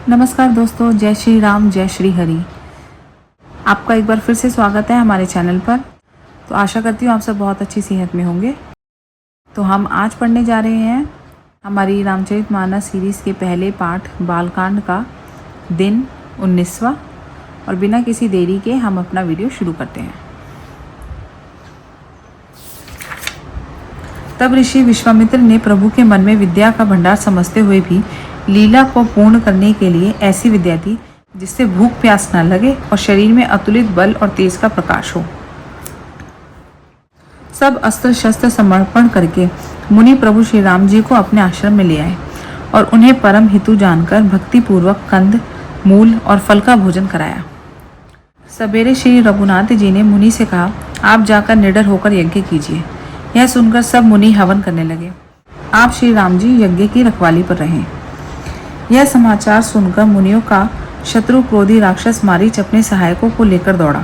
नमस्कार दोस्तों, जय श्री राम, जय श्री हरि। आपका एक बार फिर से स्वागत है हमारे चैनल पर। तो आशा करती हूँ आप सब बहुत अच्छी सेहत में होंगे। तो हम आज पढ़ने जा रहे हैं हमारी रामचरितमानस सीरीज़ के पहले पाठ बालकांड का दिन 19वां। और बिना किसी देरी के हम अपना वीडियो शुरू करते हैं। तब ऋषि विश्वामित्र ने प्रभु के मन में विद्या का भंडार समझते हुए भी लीला को पूर्ण करने के लिए ऐसी विद्या दी जिससे भूख प्यास न लगे और शरीर में अतुलित बल और तेज का प्रकाश हो। सब अस्त्र शस्त्र समर्पण करके मुनि प्रभु श्री राम जी को अपने आश्रम में ले आए और उन्हें परम हितु जानकर भक्ति पूर्वक कंद, मूल और फल का भोजन कराया। सवेरे श्री रघुनाथ जी ने मुनि से कहा, आप जाकर निडर होकर यज्ञ कीजिए। यह सुनकर सब मुनि हवन करने लगे। आप श्री राम जी यज्ञ की रखवाली पर रहें। यह समाचार सुनकर मुनियों का शत्रु क्रोधी राक्षस मारीच अपने सहायकों को लेकर दौड़ा।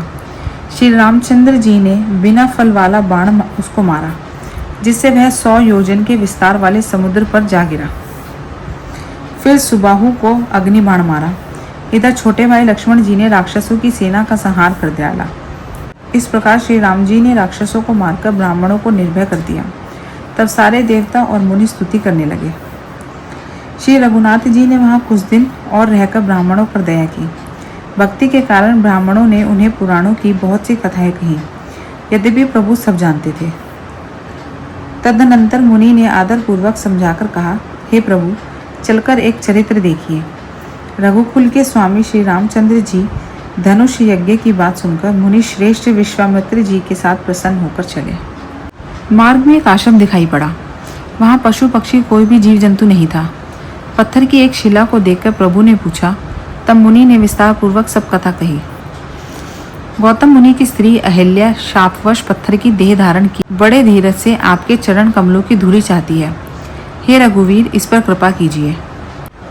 श्री रामचंद्र जी ने बिना फल वाला बाण उसको मारा, जिससे वह 100 योजन के विस्तार वाले समुद्र पर जा गिरा। फिर सुबाहु को अग्नि बाण मारा। इधर छोटे भाई लक्ष्मण जी ने राक्षसों की सेना का संहार कर डाला। इस प्रकार श्री राम जी ने राक्षसों को मारकर ब्राह्मणों को निर्भय कर दिया। तब सारे देवता और मुनि स्तुति करने लगे। श्री रघुनाथ जी ने वहाँ कुछ दिन और रहकर ब्राह्मणों पर दया की। भक्ति के कारण ब्राह्मणों ने उन्हें पुराणों की बहुत सी कथाएं कही, यद्यपि प्रभु सब जानते थे। तदनंतर मुनि ने आदरपूर्वक समझाकर कहा, हे प्रभु, चलकर एक चरित्र देखिए। रघुकुल के स्वामी श्री रामचंद्र जी धनुष यज्ञ की बात सुनकर मुनि श्रेष्ठ विश्वामित्र जी के साथ प्रसन्न होकर चले। मार्ग में एक आश्रम दिखाई पड़ा। वहाँ पशु पक्षी कोई भी जीव जंतु नहीं था। पत्थर की एक शिला को देखकर प्रभु ने पूछा। तब मुनि ने विस्तार पूर्वक सब कथा कही। गौतम मुनि की स्त्री अहिल्या शापवश पत्थर की देह धारण की बड़े धीरज से आपके चरण कमलों की धूली चाहती है। हे रघुवीर, इस पर कृपा कीजिए।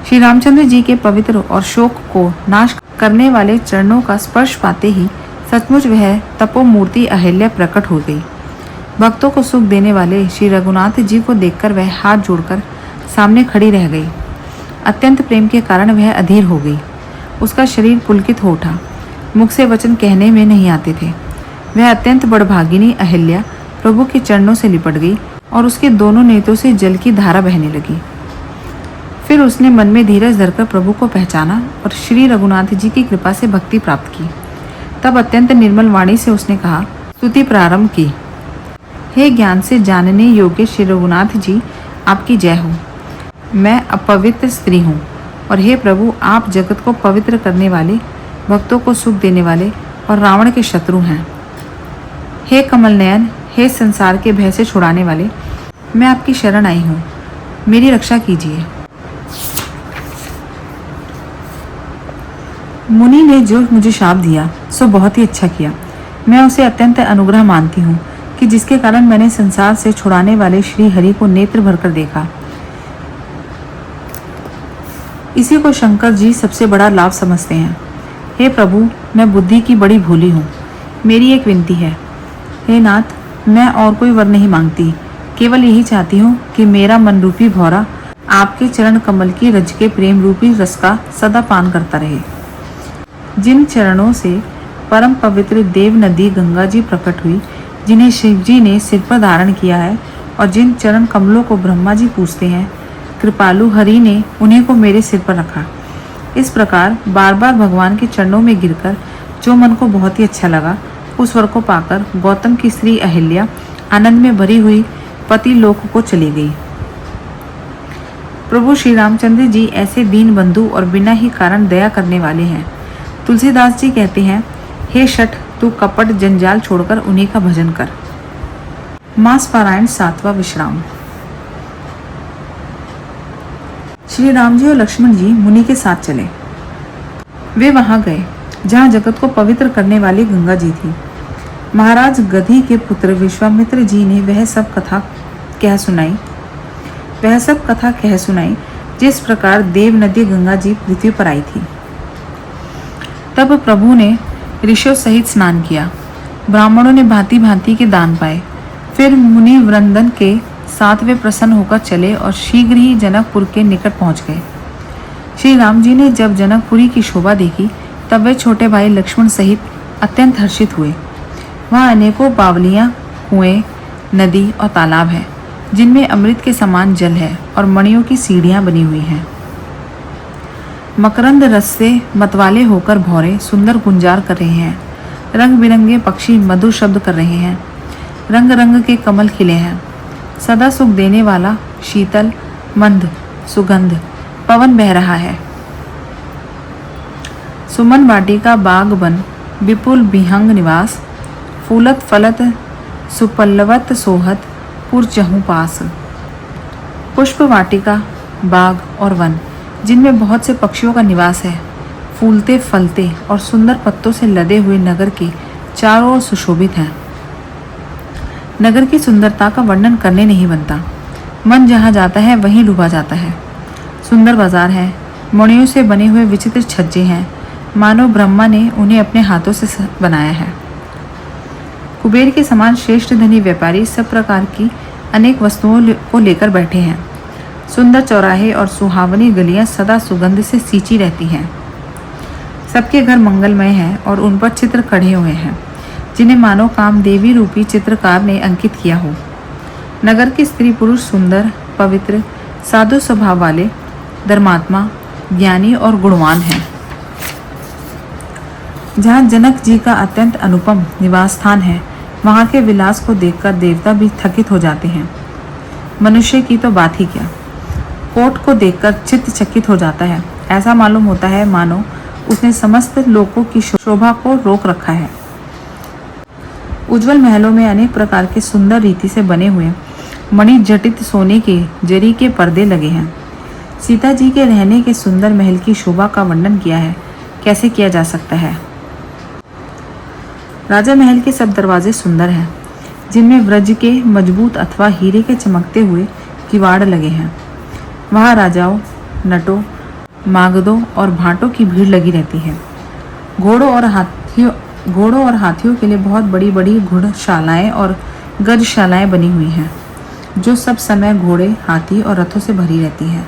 श्री रामचंद्र जी के पवित्र और शोक को नाश करने वाले चरणों का स्पर्श पाते ही सचमुच वह तपोमूर्ति अहिल्या प्रकट हो गई। भक्तों को सुख देने वाले श्री रघुनाथ जी को देखकर वह हाथ जोड़कर सामने खड़ी रह गई। अत्यंत प्रेम के कारण वह अधीर हो गई। उसका शरीर पुलकित हो उठा। मुख से वचन कहने में नहीं आते थे। वह अत्यंत बड़भागिनी अहिल्या प्रभु के चरणों से लिपट गई और उसके दोनों नेत्रों से जल की धारा बहने लगी। फिर उसने मन में धीरज धरकर प्रभु को पहचाना और श्री रघुनाथ जी की कृपा से भक्ति प्राप्त की। तब अत्यंत निर्मल वाणी से उसने कहा, स्तुति प्रारंभ की। हे ज्ञान से जानने योग्य श्री रघुनाथ जी, आपकी जय हो। मैं अपवित्र स्त्री हूँ और हे प्रभु, आप जगत को पवित्र करने वाले, भक्तों को सुख देने वाले और रावण के शत्रु हैं। हे कमल नयन, हे संसार के भय से छुड़ाने वाले, मैं आपकी शरण आई हूँ, मेरी रक्षा कीजिए। मुनि ने जो मुझे शाप दिया सो बहुत ही अच्छा किया। मैं उसे अत्यंत अनुग्रह मानती हूँ कि जिसके कारण मैंने संसार से छुड़ाने वाले श्री हरि को नेत्र भरकर देखा। इसी को शंकर जी सबसे बड़ा लाभ समझते हैं। हे प्रभु, मैं बुद्धि की बड़ी भोली हूँ। मेरी एक विनती है। हे नाथ, मैं और कोई वर नहीं मांगती, केवल यही चाहती हूँ कि मेरा मन रूपी भौरा आपके चरण कमल की रज के प्रेम रूपी रस का सदा पान करता रहे। जिन चरणों से परम पवित्र देव नदी गंगा जी प्रकट हुई, जिन्हें शिव जी ने सिर पर धारण किया है और जिन चरण कमलों को ब्रह्मा जी पूजते हैं, कृपालु हरि ने उन्हें को मेरे सिर पर रखा। इस प्रकार बार बार भगवान के चरणों में गिरकर जो मन को बहुत ही अच्छा लगा, उस वर को पाकर गौतम की स्त्री अहिल्या आनंद में भरी हुई पति लोक को चली गई। प्रभु श्री रामचंद्र जी ऐसे दीन बंधु और बिना ही कारण दया करने वाले हैं। तुलसीदास जी कहते हैं, हे शठ, तू कपट जंजाल छोड़कर उन्हीं का भजन कर। मास पारायण 7वां विश्राम। श्री राम जी और लक्ष्मण जी मुनि के साथ चले। वे वहां गए जहां जगत को पवित्र करने वाली गंगा जी थी। महाराज गधी के पुत्र विश्वामित्र जी ने वह सब कथा कह सुनाई जिस प्रकार देव नदी गंगा जी पृथ्वी पर आई थी। तब प्रभु ने ऋषियों सहित स्नान किया। ब्राह्मणों ने भांति भांति के दान पाए। फिर मुनि वृंदन के साथ वे प्रसन्न होकर चले और शीघ्र ही जनकपुर के निकट पहुंच गए। श्री राम जी ने जब जनकपुरी की शोभा देखी तब वे छोटे भाई लक्ष्मण सहित अत्यंत हर्षित हुए। वहाँ अनेकों बावलियाँ, कुएं, नदी और तालाब हैं, जिनमें अमृत के समान जल है और मणियों की सीढ़ियाँ बनी हुई हैं। मकरंद रस से मतवाले होकर भौरे सुंदर गुंजार कर रहे हैं। रंग बिरंगे पक्षी मधुर शब्द कर रहे हैं। रंग रंग के कमल खिले हैं। सदा सुख देने वाला शीतल मंद सुगंध पवन बह रहा है। सुमन वाटिका बाग बन विपुल विहंग निवास, फूलत फलत सुपल्लवत सोहत पुर चहु पास। पुष्प वाटिका, बाग और वन जिनमें बहुत से पक्षियों का निवास है, फूलते फलते और सुंदर पत्तों से लदे हुए नगर के चारों ओर सुशोभित हैं। नगर की सुंदरता का वर्णन करने नहीं बनता। मन जहाँ जाता है वहीं डूबा जाता है। सुंदर बाजार है, मणियों से बने हुए विचित्र छज्जे हैं, मानो ब्रह्मा ने उन्हें अपने हाथों से बनाया है। कुबेर के समान श्रेष्ठ धनी व्यापारी सब प्रकार की अनेक वस्तुओं को लेकर बैठे हैं। सुंदर चौराहे और सुहावनी गलियां सदा सुगंध से सींची रहती हैं। सबके घर मंगलमय हैं और उन पर चित्र कढ़े हुए हैं, जिन्हें मानो कामदेवी रूपी चित्रकार ने अंकित किया हो। नगर के स्त्री पुरुष सुंदर, पवित्र, साधु स्वभाव वाले, धर्मात्मा, ज्ञानी और गुणवान हैं। जहाँ जनक जी का अत्यंत अनुपम निवास स्थान है, वहाँ के विलास को देखकर देवता भी थकित हो जाते हैं। मनुष्य की तो बात ही क्या, कोट को देखकर चित्त चकित हो जाता है। ऐसा मालूम होता है मानो उसने समस्त लोकों की शोभा को रोक रखा है। उज्जवल महलों में अनेक प्रकार के सुंदर रीति से बने हुए मणि जटित सोने के जरी के पर्दे लगे हैं। सीता जी के रहने के सुंदर महल की शोभा का वर्णन किया है, कैसे किया जा सकता है। राजा महल के सब दरवाजे सुंदर हैं, जिनमें व्रज के मजबूत अथवा हीरे के चमकते हुए किवाड़ लगे हैं। वहाँ राजाओं, नटों, मागधों और भाटों की भीड़ लगी रहती है। घोड़ों और हाथियों के लिए बहुत बड़ी बड़ी घुड़शालाएं और गजशालाएं बनी हुई हैं, जो सब समय घोड़े, हाथी और रथों से भरी रहती हैं।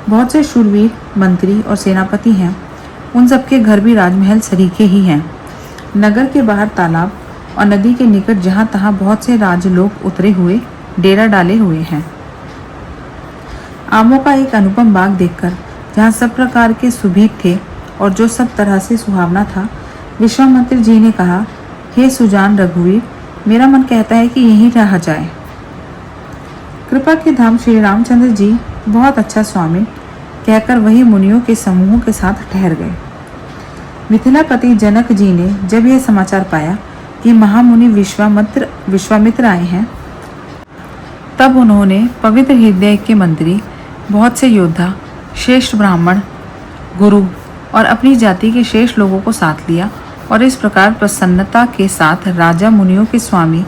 बहुत से शूरवीर, मंत्री और सेनापति हैं। उन सबके घर भी राजमहल सरीखे ही हैं। नगर के बाहर तालाब और नदी के निकट जहाँ तहाँ बहुत से राजलोग उतरे हुए डेरा डाले हुए हैं। आमों का एक अनुपम बाग देखकर, जहाँ सब प्रकार के सुभीत थे और जो सब तरह से सुहावना था, विश्वामित्र जी ने कहा, हे सुजान रघुवीर, मेरा मन कहता है कि यहीं रहा जाए। कृपा के धाम श्री रामचंद्र जी बहुत अच्छा स्वामी कहकर वही मुनियों के समूह के साथ ठहर गए। मिथिलापति जनक जी ने जब यह समाचार पाया कि महामुनि विश्वामित्र आए हैं, तब उन्होंने पवित्र हृदय के मंत्री, बहुत से योद्धा, श्रेष्ठ ब्राह्मण, गुरु और अपनी जाति के श्रेष्ठ लोगों को साथ लिया और इस प्रकार प्रसन्नता के साथ राजा मुनियों के स्वामी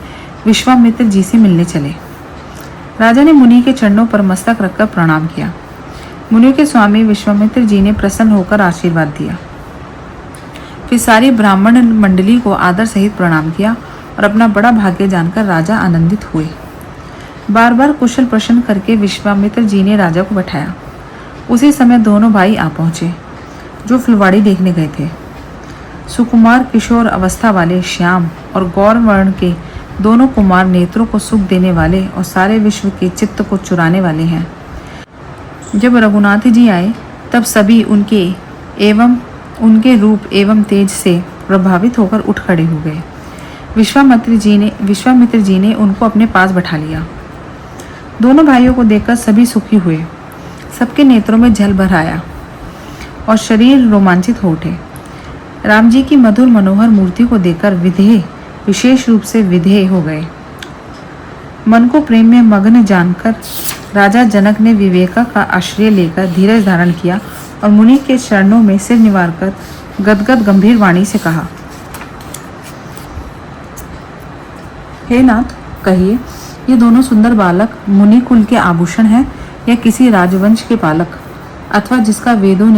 विश्वामित्र जी से मिलने चले। राजा ने मुनि के चरणों पर मस्तक रखकर प्रणाम किया। मुनियों के स्वामी विश्वामित्र जी ने प्रसन्न होकर आशीर्वाद दिया। फिर सारी ब्राह्मण मंडली को आदर सहित प्रणाम किया और अपना बड़ा भाग्य जानकर राजा आनंदित हुए। बार बार कुशल प्रश्न करके विश्वामित्र जी ने राजा को बैठाया। उसी समय दोनों भाई आ पहुंचे, जो फुलवाड़ी देखने गए थे। सुकुमार किशोर अवस्था वाले श्याम और गौर वर्ण के दोनों कुमार नेत्रों को सुख देने वाले और सारे विश्व के चित्त को चुराने वाले हैं। जब रघुनाथ जी आए तब सभी उनके रूप एवं तेज से प्रभावित होकर उठ खड़े हो गए। विश्वामित्र जी ने उनको अपने पास बैठा लिया। दोनों भाइयों को देखकर सभी सुखी हुए। सबके नेत्रों में जल भर आया और शरीर रोमांचित हो उठे। राम जी की मधुर मनोहर मूर्ति को देखकर विशेष रूप से विधेय हो गए। मन को प्रेम में मग्न जानकर राजा जनक ने विवेका का आश्रय लेकर धीरज धारण किया और मुनि के चरणों में सिर निवार कर गदगद गंभीर वाणी से कहा, हे नाथ, कहिए, ये दोनों सुंदर बालक मुनि कुल के आभूषण हैं या किसी राजवंश के पालक, अथवा जिसका वेदों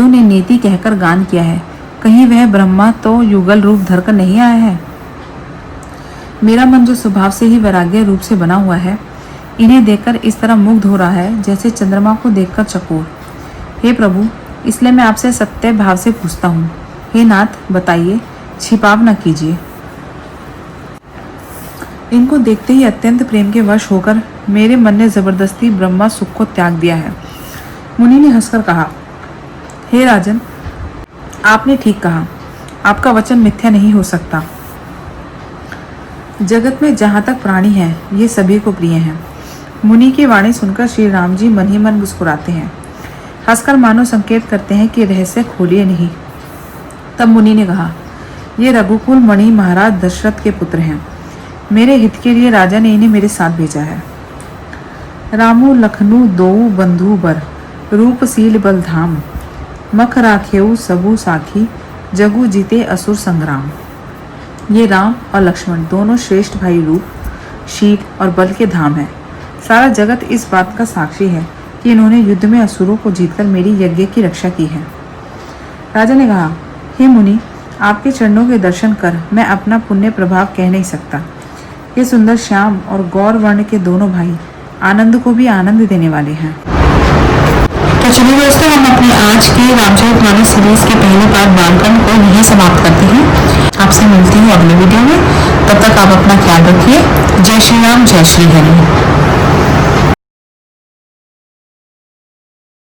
ने नेति कहकर गान किया है, कहीं वह ब्रह्मा तो युगल रूप धरकर नहीं आया है। मेरा मन जो स्वभाव से ही वैराग्य रूप से बना हुआ है, इन्हें देखकर इस तरह मुग्ध हो रहा है जैसे चंद्रमा को देखकर चकोर। हे प्रभु, इसलिए मैं आपसे सत्य भाव से पूछता हूँ, हे नाथ बताइए, छिपाव न कीजिए। इनको देखते ही अत्यंत प्रेम के वश होकर मेरे मन ने जबरदस्ती ब्रह्मा सुख को त्याग दिया है। मुनि ने हंसकर कहा, हे राजन, आपने ठीक कहा, आपका वचन मिथ्या नहीं हो सकता। जगत में जहाँ तक प्राणी हैं, ये सभी को प्रिय हैं। मुनि की वाणी सुनकर श्री राम जी मन ही मन मुस्कुराते हैं, हंसकर मानो संकेत करते हैं कि रहस्य खोलिए नहीं। तब मुनि ने कहा, ये रघुकुल मणि महाराज दशरथ के पुत्र हैं। मेरे हित के लिए राजा ने इन्हें मेरे साथ भेजा है। रामू लखनऊ दोऊ बंधु बर, रूपशील बलधाम, मख राखेऊ सबू साखी, जगू जीते असुर संग्राम। ये राम और लक्ष्मण दोनों श्रेष्ठ भाई रूप, शील और बल के धाम हैं। सारा जगत इस बात का साक्षी है कि इन्होंने युद्ध में असुरों को जीतकर मेरी यज्ञ की रक्षा की है। राजा ने कहा, हे मुनि, आपके चरणों के दर्शन कर मैं अपना पुण्य प्रभाव कह नहीं सकता। ये सुंदर श्याम और गौर वर्ण के दोनों भाई आनंद को भी आनंद देने वाले हैं। तो चलिए दोस्तों, हम अपने आज के रामचरितमानस सीरीज के पहले पार्ट बालकांड को यहीं समाप्त करते हैं। आपसे मिलती हूँ अगले वीडियो में। तब तक आप अपना ख्याल रखिए। जय श्री राम, जय श्री हरि।